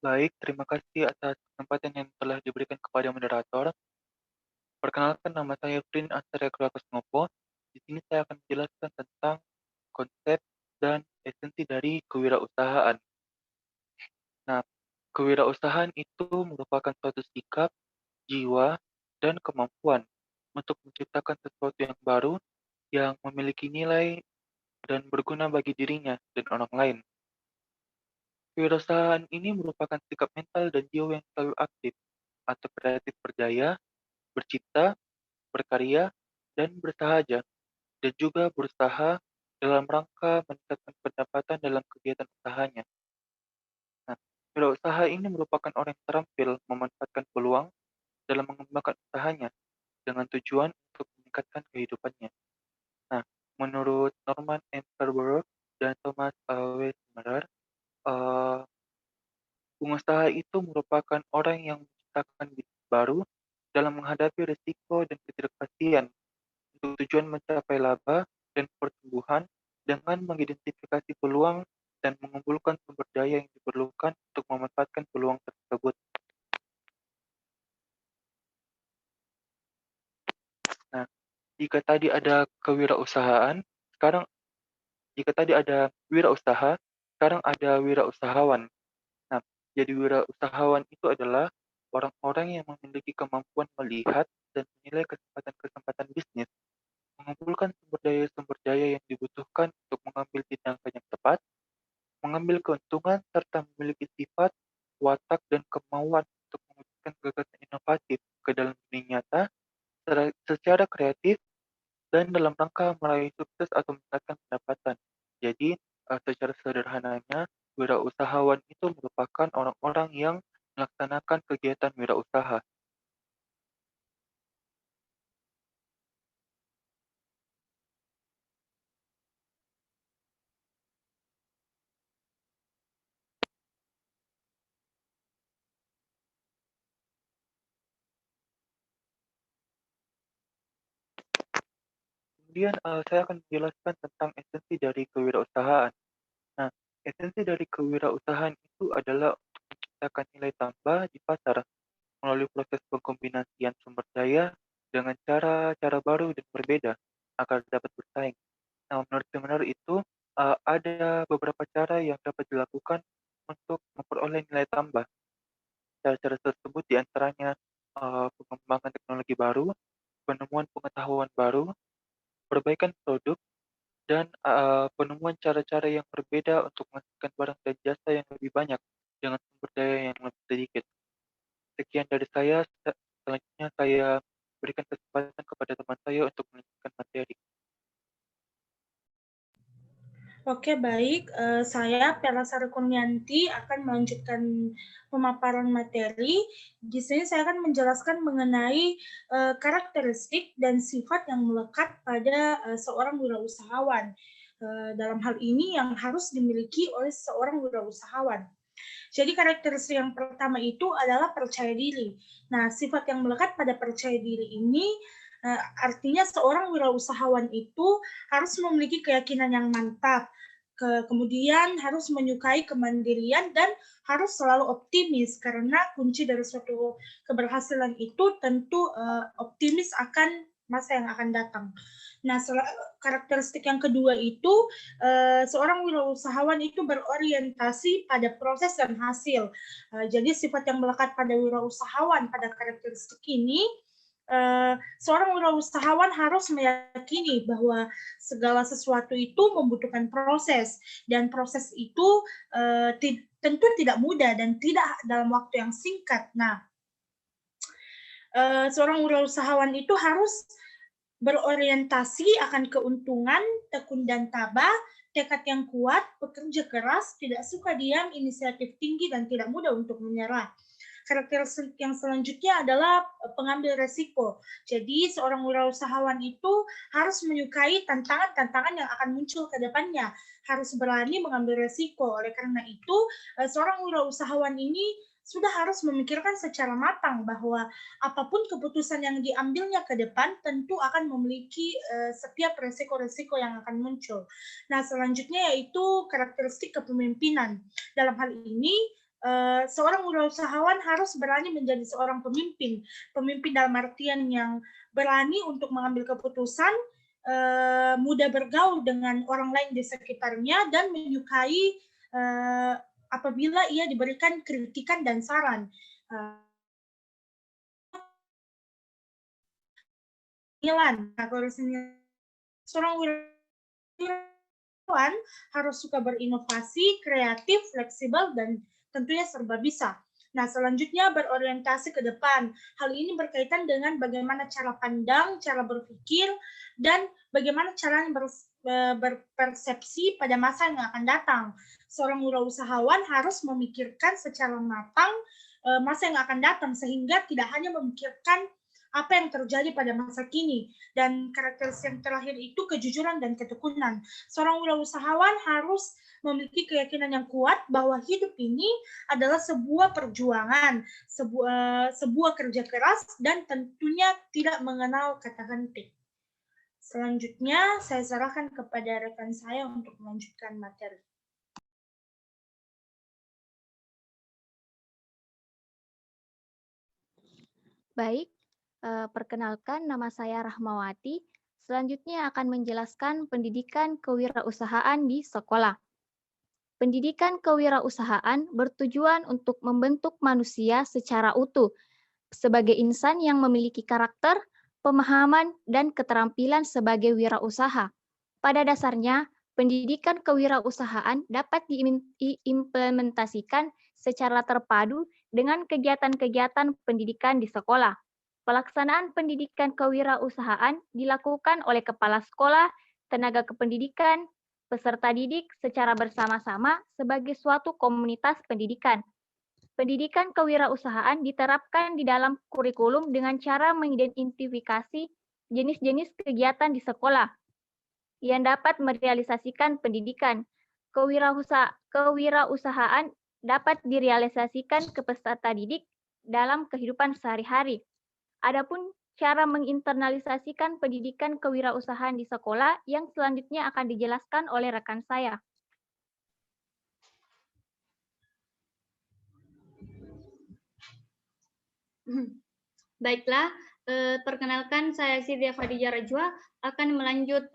Baik, terima kasih atas kesempatan yang telah diberikan kepada moderator. Perkenalkan, nama saya Prin Astaria Kusnopo. Di sini saya akan menjelaskan tentang konsep dan esensi dari kewirausahaan. Nah, kewirausahaan itu merupakan suatu sikap, jiwa, dan kemampuan untuk menciptakan sesuatu yang baru yang memiliki nilai dan berguna bagi dirinya dan orang lain. Kewirausahaan ini merupakan sikap mental dan jiwa yang selalu aktif atau kreatif berdaya, bercipta, berkarya, dan bersahaja, dan juga berusaha dalam rangka meningkatkan pendapatan dalam kegiatan usahanya. Nah, wirausaha ini merupakan orang yang terampil memanfaatkan peluang dalam mengembangkan usahanya dengan tujuan untuk meningkatkan kehidupannya. Nah, menurut Norman M. Scarborough dan Thomas W. Summerer, eh, pengusaha itu merupakan orang yang menciptakan bisnis baru dalam menghadapi risiko dan ketidakpastian untuk tujuan mencapai laba dan pertumbuhan dengan mengidentifikasi peluang dan mengumpulkan sumber daya yang diperlukan untuk memanfaatkan peluang tersebut. Nah, jika tadi ada kewirausahaan, sekarang jika tadi ada wirausaha, sekarang ada wirausahawan. Nah, jadi wirausahawan itu adalah orang-orang yang memiliki kemampuan melihat dan menilai kesempatan-kesempatan bisnis, mengumpulkan sumber daya yang dibutuhkan untuk mengambil tindakan yang tepat, mengambil keuntungan, serta memiliki sifat, watak, dan kemauan untuk mewujudkan gagasan inovatif ke dalam dunia nyata secara kreatif dan dalam rangka meraih sukses atau meningkatkan pendapatan. Jadi, secara sederhananya, wirausahawan itu merupakan orang-orang yang melaksanakan kegiatan wirausaha. Kemudian, saya akan menjelaskan tentang esensi dari kewirausahaan. Nah, esensi dari kewirausahaan itu adalah untuk menciptakan nilai tambah di pasar melalui proses pengkombinasian sumber daya dengan cara-cara baru dan berbeda agar dapat bersaing. Nah, menurut seminar itu, ada beberapa cara yang dapat dilakukan untuk memperoleh nilai tambah. Cara-cara tersebut diantaranya pengembangan teknologi baru, penemuan pengetahuan baru, perbaikan produk, dan penemuan cara-cara yang berbeda untuk menghasilkan barang dan jasa yang lebih banyak dengan sumber daya yang lebih sedikit. Sekian dari saya, selanjutnya saya berikan kesempatan kepada teman saya untuk melanjutkan materi. Oke, baik. Saya Pela Sari Kurnianti akan melanjutkan pemaparan materi. Di sini saya akan menjelaskan mengenai karakteristik dan sifat yang melekat pada seorang wirausahawan. Dalam hal ini yang harus dimiliki oleh seorang wirausahawan. Jadi karakteristik yang pertama itu adalah percaya diri. Nah, sifat yang melekat pada percaya diri ini artinya seorang wirausahawan itu harus memiliki keyakinan yang mantap, kemudian harus menyukai kemandirian dan harus selalu optimis karena kunci dari suatu keberhasilan itu tentu optimis akan masa yang akan datang. Nah, karakteristik yang kedua itu seorang wirausahawan itu berorientasi pada proses dan hasil. Jadi sifat yang melekat pada wirausahawan pada karakteristik ini seorang wirausahawan harus meyakini bahwa segala sesuatu itu membutuhkan proses dan proses itu tentu tidak mudah dan tidak dalam waktu yang singkat. Nah, seorang wirausahawan itu harus berorientasi akan keuntungan, tekun dan tabah, tekad yang kuat, bekerja keras, tidak suka diam, inisiatif tinggi, dan tidak mudah untuk menyerah. Karakteristik yang selanjutnya adalah pengambil resiko. Jadi seorang wirausahawan itu harus menyukai tantangan-tantangan yang akan muncul ke depannya, harus berani mengambil resiko. Oleh karena itu, seorang wirausahawan ini sudah harus memikirkan secara matang bahwa apapun keputusan yang diambilnya ke depan tentu akan memiliki setiap resiko-resiko yang akan muncul. Nah, selanjutnya yaitu karakteristik kepemimpinan. Dalam hal ini seorang wirausahawan harus berani menjadi seorang pemimpin. Pemimpin dalam artian yang berani untuk mengambil keputusan, mudah bergaul dengan orang lain di sekitarnya, dan menyukai apabila ia diberikan kritikan dan saran. Seorang wirawan harus suka berinovasi, kreatif, fleksibel, dan tentunya serba bisa. Nah, selanjutnya berorientasi ke depan. Hal ini berkaitan dengan bagaimana cara pandang, cara berpikir, dan bagaimana cara berpersepsi pada masa yang akan datang. Seorang wirausahawan harus memikirkan secara matang masa yang akan datang, sehingga tidak hanya memikirkan apa yang terjadi pada masa kini. Dan karakteristik yang terakhir itu kejujuran dan ketekunan. Seorang wirausahawan harus memiliki keyakinan yang kuat bahwa hidup ini adalah sebuah perjuangan, sebuah kerja keras, dan tentunya tidak mengenal kata henti. Selanjutnya, saya serahkan kepada rekan saya untuk melanjutkan materi. Baik, perkenalkan nama saya Rahmawati. Selanjutnya akan menjelaskan pendidikan kewirausahaan di sekolah. Pendidikan kewirausahaan bertujuan untuk membentuk manusia secara utuh sebagai insan yang memiliki karakter, pemahaman, dan keterampilan sebagai wirausaha. Pada dasarnya, pendidikan kewirausahaan dapat diimplementasikan secara terpadu dengan kegiatan-kegiatan pendidikan di sekolah. Pelaksanaan pendidikan kewirausahaan dilakukan oleh kepala sekolah, tenaga kependidikan, peserta didik secara bersama-sama sebagai suatu komunitas pendidikan. Pendidikan kewirausahaan diterapkan di dalam kurikulum dengan cara mengidentifikasi jenis-jenis kegiatan di sekolah yang dapat merealisasikan pendidikan. Kewirausahaan dapat direalisasikan ke peserta didik dalam kehidupan sehari-hari. Adapun cara menginternalisasikan pendidikan kewirausahaan di sekolah yang selanjutnya akan dijelaskan oleh rekan saya. Baiklah, perkenalkan saya Sylvia Khadijah Rajwa akan melanjut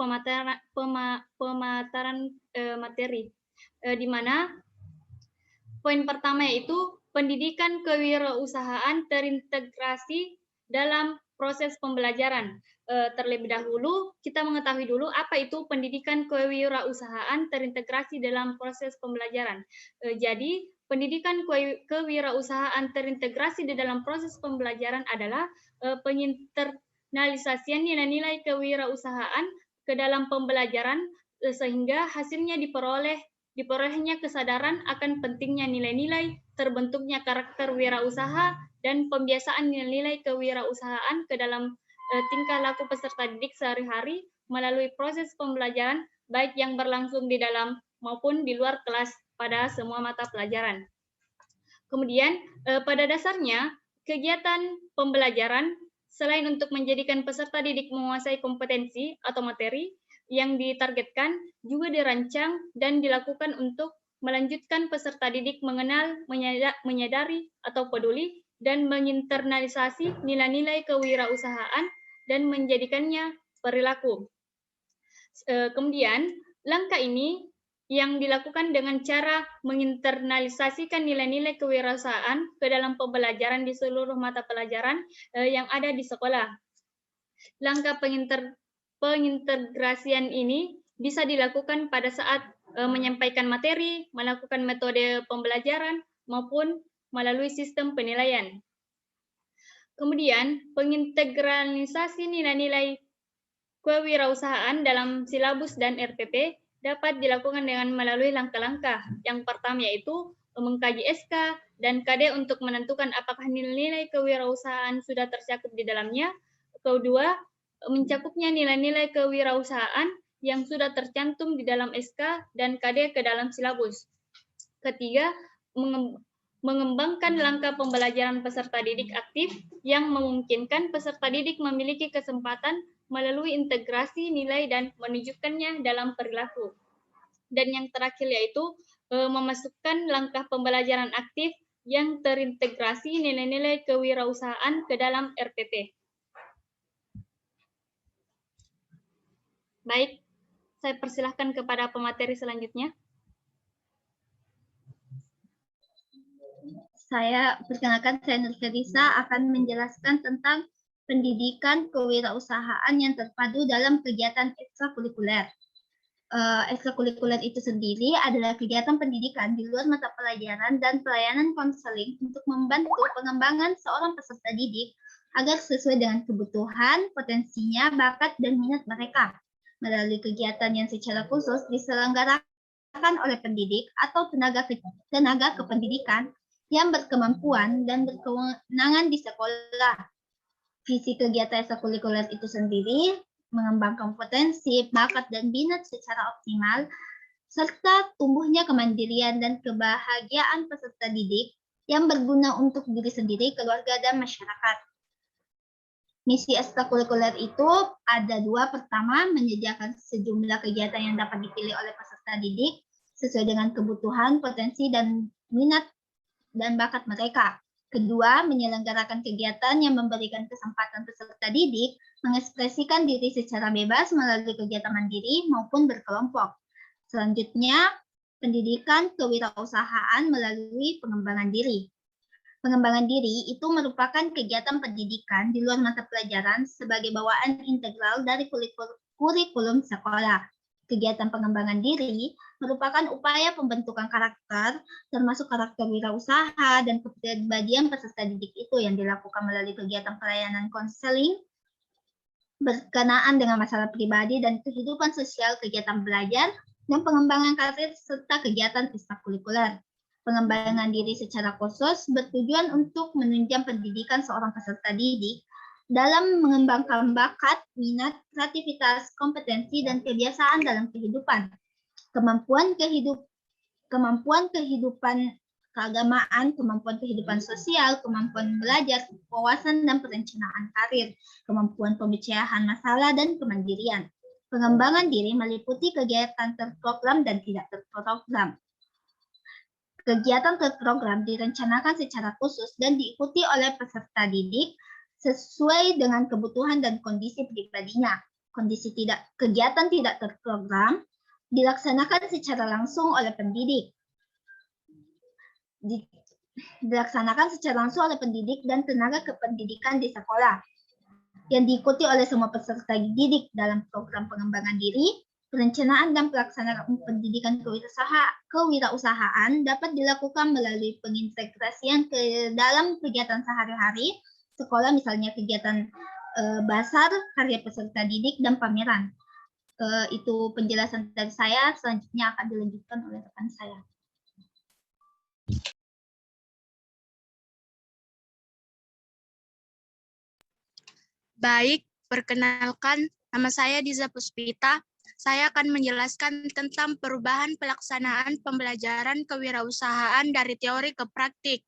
pemaparan materi, di mana poin pertama yaitu pendidikan kewirausahaan terintegrasi dalam proses pembelajaran. Terlebih dahulu, kita mengetahui dulu apa itu pendidikan kewirausahaan terintegrasi dalam proses pembelajaran. Jadi, pendidikan kewirausahaan terintegrasi di dalam proses pembelajaran adalah penginternalisasian nilai-nilai kewirausahaan ke dalam pembelajaran sehingga hasilnya diperolehnya kesadaran akan pentingnya nilai-nilai, terbentuknya karakter wirausaha, dan pembiasaan nilai-nilai kewirausahaan ke dalam tingkah laku peserta didik sehari-hari melalui proses pembelajaran, baik yang berlangsung di dalam maupun di luar kelas pada semua mata pelajaran. Kemudian, pada dasarnya, kegiatan pembelajaran selain untuk menjadikan peserta didik menguasai kompetensi atau materi yang ditargetkan, juga dirancang dan dilakukan untuk melanjutkan peserta didik mengenal, menyadari, atau peduli, dan menginternalisasi nilai-nilai kewirausahaan dan menjadikannya perilaku. Kemudian, langkah ini yang dilakukan dengan cara menginternalisasikan nilai-nilai kewirausahaan ke dalam pembelajaran di seluruh mata pelajaran yang ada di sekolah. Langkah pengintegrasian ini bisa dilakukan pada saat menyampaikan materi, melakukan metode pembelajaran, maupun melalui sistem penilaian. Kemudian, pengintegralisasi nilai-nilai kewirausahaan dalam silabus dan RPP dapat dilakukan dengan melalui langkah-langkah. Yang pertama yaitu mengkaji SK dan KD untuk menentukan apakah nilai-nilai kewirausahaan sudah tercakup di dalamnya. Kedua, mencakupnya nilai-nilai kewirausahaan yang sudah tercantum di dalam SK dan KD ke dalam silabus. Ketiga, mengembangkan langkah pembelajaran peserta didik aktif yang memungkinkan peserta didik memiliki kesempatan melalui integrasi nilai dan menunjukkannya dalam perilaku. Dan yang terakhir yaitu memasukkan langkah pembelajaran aktif yang terintegrasi nilai-nilai kewirausahaan ke dalam RPP. Baik, saya persilahkan kepada pemateri selanjutnya. Saya perkenalkan, saya Nur Ferisa akan menjelaskan tentang pendidikan kewirausahaan yang terpadu dalam kegiatan ekstrakurikuler. Ekstrakurikuler itu sendiri adalah kegiatan pendidikan di luar mata pelajaran dan pelayanan konseling untuk membantu pengembangan seorang peserta didik agar sesuai dengan kebutuhan, potensinya, bakat, dan minat mereka. Melalui kegiatan yang secara khusus diselenggarakan oleh pendidik atau tenaga kependidikan yang berkemampuan dan berkewenangan di sekolah. Visi kegiatan ekstrakurikuler itu sendiri mengembangkan potensi, bakat, dan minat secara optimal, serta tumbuhnya kemandirian dan kebahagiaan peserta didik yang berguna untuk diri sendiri, keluarga, dan masyarakat. Misi ekstrakurikuler itu ada dua. Pertama, menyediakan sejumlah kegiatan yang dapat dipilih oleh peserta didik sesuai dengan kebutuhan, potensi, dan minat dan bakat mereka. Kedua, menyelenggarakan kegiatan yang memberikan kesempatan peserta didik mengekspresikan diri secara bebas melalui kegiatan mandiri maupun berkelompok. Selanjutnya, pendidikan kewirausahaan melalui pengembangan diri. Pengembangan diri itu merupakan kegiatan pendidikan di luar mata pelajaran sebagai bawaan integral dari kurikulum sekolah. Kegiatan pengembangan diri merupakan upaya pembentukan karakter, termasuk karakter wirausaha dan kepribadian peserta didik itu yang dilakukan melalui kegiatan pelayanan konseling berkenaan dengan masalah pribadi dan kehidupan sosial, kegiatan belajar, dan pengembangan karir serta kegiatan ekstrakurikuler. Pengembangan diri secara khusus bertujuan untuk menunjang pendidikan seorang peserta didik dalam mengembangkan bakat, minat, kreativitas, kompetensi, dan kebiasaan dalam kehidupan. Kemampuan kehidupan keagamaan, kemampuan kehidupan sosial, kemampuan belajar, wawasan dan perencanaan karir, kemampuan pemecahan masalah, dan kemandirian. Pengembangan diri meliputi kegiatan terprogram dan tidak terprogram. Kegiatan terprogram direncanakan secara khusus dan diikuti oleh peserta didik sesuai dengan kebutuhan dan kondisi pribadinya. Kegiatan tidak terprogram dilaksanakan secara langsung oleh pendidik. Dan tenaga kependidikan di sekolah yang diikuti oleh semua peserta didik dalam program pengembangan diri. Perencanaan dan pelaksanaan pendidikan kewirausahaan dapat dilakukan melalui pengintegrasian ke dalam kegiatan sehari-hari sekolah, misalnya kegiatan basar, karya peserta didik, dan pameran. Itu penjelasan dari saya, selanjutnya akan dilanjutkan oleh rekan saya. Baik, perkenalkan, nama saya Diza Puspita. Saya akan menjelaskan tentang perubahan pelaksanaan pembelajaran kewirausahaan dari teori ke praktik.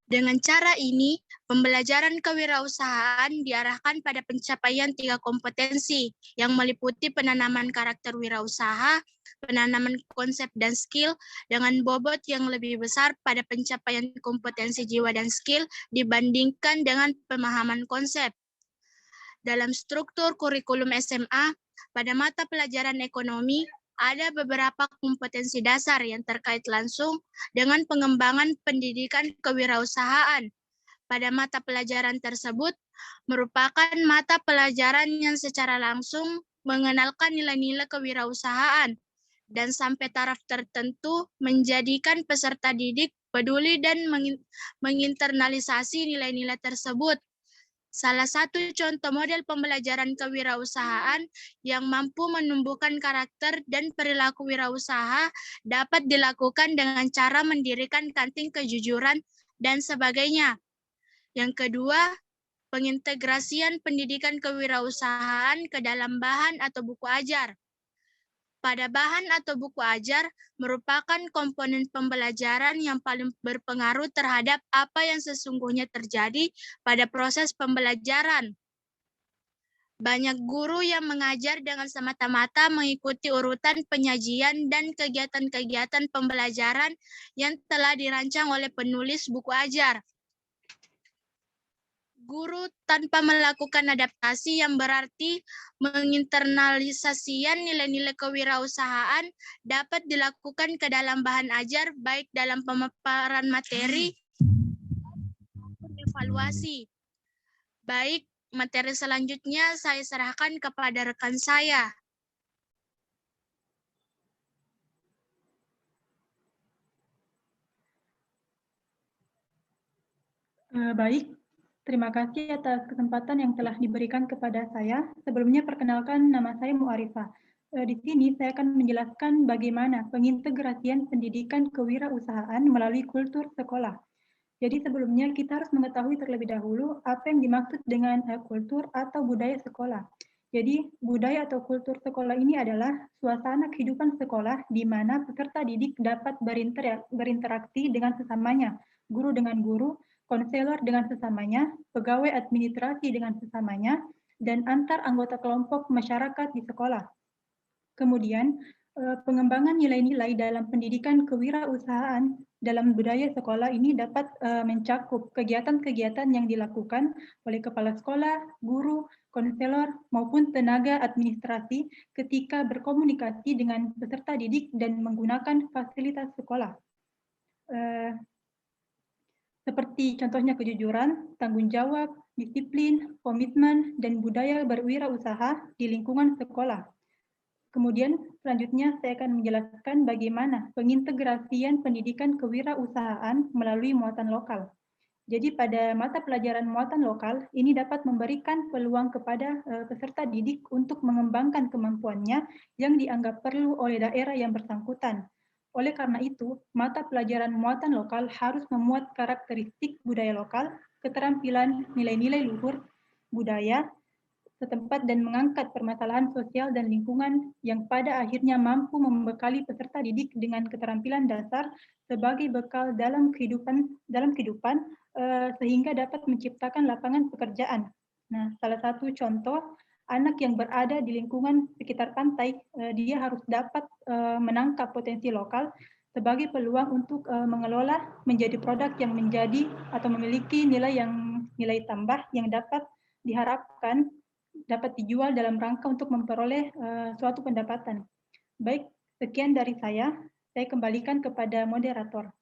Dengan cara ini, pembelajaran kewirausahaan diarahkan pada pencapaian 3 kompetensi yang meliputi penanaman karakter wirausaha, penanaman konsep dan skill dengan bobot yang lebih besar pada pencapaian kompetensi jiwa dan skill dibandingkan dengan pemahaman konsep. Dalam struktur kurikulum SMA, pada mata pelajaran ekonomi, ada beberapa kompetensi dasar yang terkait langsung dengan pengembangan pendidikan kewirausahaan. Pada mata pelajaran tersebut, merupakan mata pelajaran yang secara langsung mengenalkan nilai-nilai kewirausahaan dan sampai taraf tertentu menjadikan peserta didik peduli dan menginternalisasi nilai-nilai tersebut. Salah satu contoh model pembelajaran kewirausahaan yang mampu menumbuhkan karakter dan perilaku wirausaha dapat dilakukan dengan cara mendirikan kantin kejujuran dan sebagainya. Yang kedua, pengintegrasian pendidikan kewirausahaan ke dalam bahan atau buku ajar. Pada bahan atau buku ajar merupakan komponen pembelajaran yang paling berpengaruh terhadap apa yang sesungguhnya terjadi pada proses pembelajaran. Banyak guru yang mengajar dengan semata-mata mengikuti urutan penyajian dan kegiatan-kegiatan pembelajaran yang telah dirancang oleh penulis buku ajar. Guru tanpa melakukan adaptasi yang berarti menginternalisasikan nilai-nilai kewirausahaan dapat dilakukan ke dalam bahan ajar, baik dalam pemaparan materi maupun evaluasi. Baik, materi selanjutnya saya serahkan kepada rekan saya. Baik, terima kasih atas kesempatan yang telah diberikan kepada saya. Sebelumnya perkenalkan, nama saya Muarifah. Di sini saya akan menjelaskan bagaimana pengintegrasian pendidikan kewirausahaan melalui kultur sekolah. Jadi sebelumnya kita harus mengetahui terlebih dahulu apa yang dimaksud dengan kultur atau budaya sekolah. Jadi budaya atau kultur sekolah ini adalah suasana kehidupan sekolah di mana peserta didik dapat berinteraksi dengan sesamanya, guru dengan guru, konselor dengan sesamanya, pegawai administrasi dengan sesamanya, dan antar anggota kelompok masyarakat di sekolah. Kemudian, pengembangan nilai-nilai dalam pendidikan kewirausahaan dalam budaya sekolah ini dapat mencakup kegiatan-kegiatan yang dilakukan oleh kepala sekolah, guru, konselor, maupun tenaga administrasi ketika berkomunikasi dengan peserta didik dan menggunakan fasilitas sekolah. Seperti contohnya kejujuran, tanggung jawab, disiplin, komitmen, dan budaya berwirausaha di lingkungan sekolah. Kemudian selanjutnya saya akan menjelaskan bagaimana pengintegrasian pendidikan kewirausahaan melalui muatan lokal. Jadi pada mata pelajaran muatan lokal, ini dapat memberikan peluang kepada peserta didik untuk mengembangkan kemampuannya yang dianggap perlu oleh daerah yang bersangkutan. Oleh karena itu, mata pelajaran muatan lokal harus memuat karakteristik budaya lokal, keterampilan, nilai-nilai luhur, budaya, setempat dan mengangkat permasalahan sosial dan lingkungan yang pada akhirnya mampu membekali peserta didik dengan keterampilan dasar sebagai bekal dalam kehidupan sehingga dapat menciptakan lapangan pekerjaan. Nah, salah satu contoh anak yang berada di lingkungan sekitar pantai, dia harus dapat menangkap potensi lokal sebagai peluang untuk mengelola menjadi produk yang menjadi atau memiliki nilai tambah yang dapat diharapkan dapat dijual dalam rangka untuk memperoleh suatu pendapatan. Baik, sekian dari saya kembalikan kepada moderator.